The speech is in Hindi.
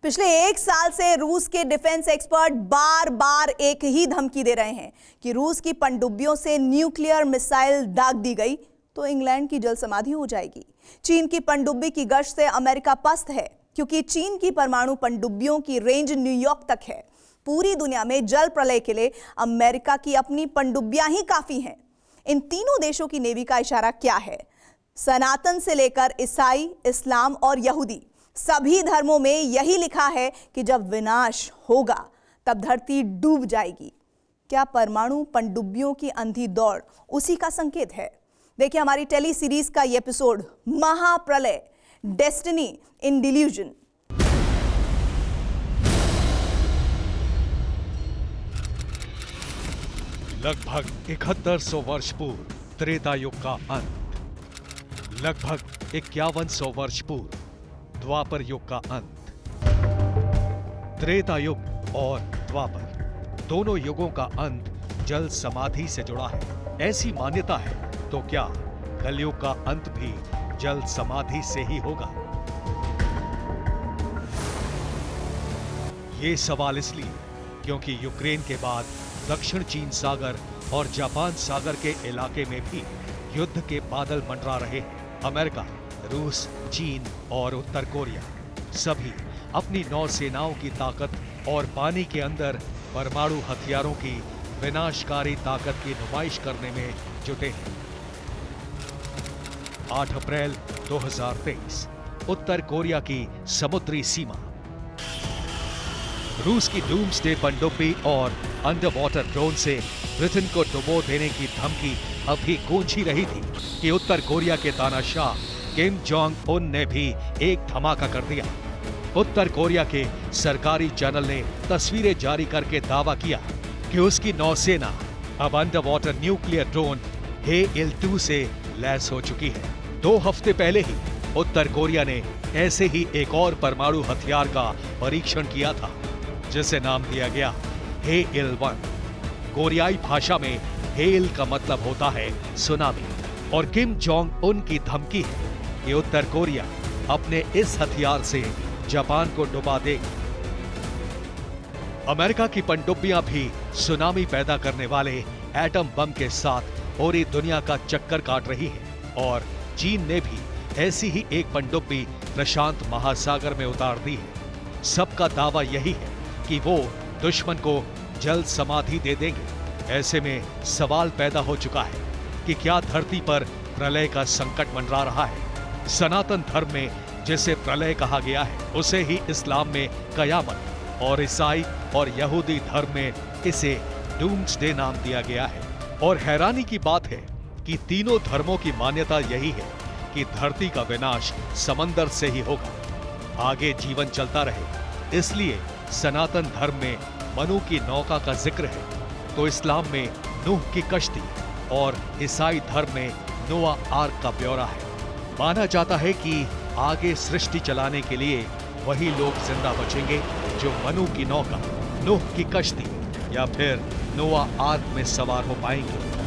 पिछले एक साल से रूस के डिफेंस एक्सपर्ट बार बार एक ही धमकी दे रहे हैं कि रूस की पनडुब्बियों से न्यूक्लियर मिसाइल दाग दी गई तो इंग्लैंड की जल समाधि हो जाएगी। चीन की पनडुब्बी की गश्त से अमेरिका पस्त है क्योंकि चीन की परमाणु पनडुब्बियों की रेंज न्यूयॉर्क तक है। पूरी दुनिया में जल प्रलय के लिए अमेरिका की अपनी पनडुब्बियां ही काफी हैं। इन तीनों देशों की नेवी का इशारा क्या है? सनातन से लेकर ईसाई, इस्लाम और यहूदी, सभी धर्मों में यही लिखा है कि जब विनाश होगा तब धरती डूब जाएगी। क्या परमाणु पनडुब्बियों की अंधी दौड़ उसी का संकेत है? देखिए हमारी टेली सीरीज का ये एपिसोड, महाप्रलय, डेस्टिनी इन डिल्यूजन। लगभग 7100 वर्ष पूर्व त्रेता युग का अंत, लगभग 5100 वर्ष पूर्व द्वापर युग का अंत। त्रेता युग और द्वापर दोनों युगों का अंत जल समाधि से जुड़ा है। ऐसी मान्यता है, तो क्या कलयुग का अंत भी जल समाधि से ही होगा? ये सवाल इसलिए क्योंकि यूक्रेन के बाद दक्षिण चीन सागर और जापान सागर के इलाके में भी युद्ध के बादल मंडरा रहे हैं। अमेरिका, रूस, चीन और उत्तर कोरिया सभी अपनी नौसेनाओं की ताकत और पानी के अंदर परमाणु हथियारों की विनाशकारी ताकत की नुमाइश करने में जुटे हैं। 8 अप्रैल 2023 उत्तर कोरिया की समुद्री सीमा। रूस की डूम्सडे पनडुब्बी और अंडर वाटर ड्रोन से ब्रिटेन को डुबो देने की धमकी अभी गूंज ही रही थी कि उत्तर कोरिया के तानाशाह किम जोंग उन ने भी एक धमाका कर दिया। उत्तर कोरिया के सरकारी चैनल ने तस्वीरें जारी करके दावा किया कि उसकी नौसेना अब अंडर वाटर न्यूक्लियर ड्रोन हेइल-2 से लैस हो चुकी है। 2 हफ्ते पहले ही उत्तर कोरिया ने ऐसे ही एक और परमाणु हथियार का परीक्षण किया था, जिसे नाम दिया गया हेइल-1। कोरियाई भाषा में हेइल का मतलब होता है सुनामी, और किम जोंग उन की धमकी है कि उत्तर कोरिया अपने इस हथियार से जापान को डुबा देगा। अमेरिका की पनडुब्बियां भी सुनामी पैदा करने वाले एटम बम के साथ पूरी दुनिया का चक्कर काट रही है, और चीन ने भी ऐसी ही एक पनडुब्बी प्रशांत महासागर में उतार दी है। सबका दावा यही है कि वो दुश्मन को जल समाधि दे देंगे। ऐसे में सवाल पैदा हो चुका है कि क्या धरती पर प्रलय का संकट मंडरा रहा है? सनातन धर्म में जिसे प्रलय कहा गया है, उसे ही इस्लाम में कयामत, और ईसाई और यहूदी धर्म में इसे डूम्सडे नाम दिया गया है। और हैरानी की बात है कि तीनों धर्मों की मान्यता यही है कि धरती का विनाश समंदर से ही होगा, आगे जीवन चलता रहे। इसलिए सनातन धर्म में मनु की नौका का जिक्र है, तो इस्लाम में नूह की कश्ती, और ईसाई धर्म में नोआ आर्क का ब्यौरा है। माना जाता है कि आगे सृष्टि चलाने के लिए वही लोग जिंदा बचेंगे जो मनु की नौका, नूह की कश्ती या फिर नोआ आर्क में सवार हो पाएंगे।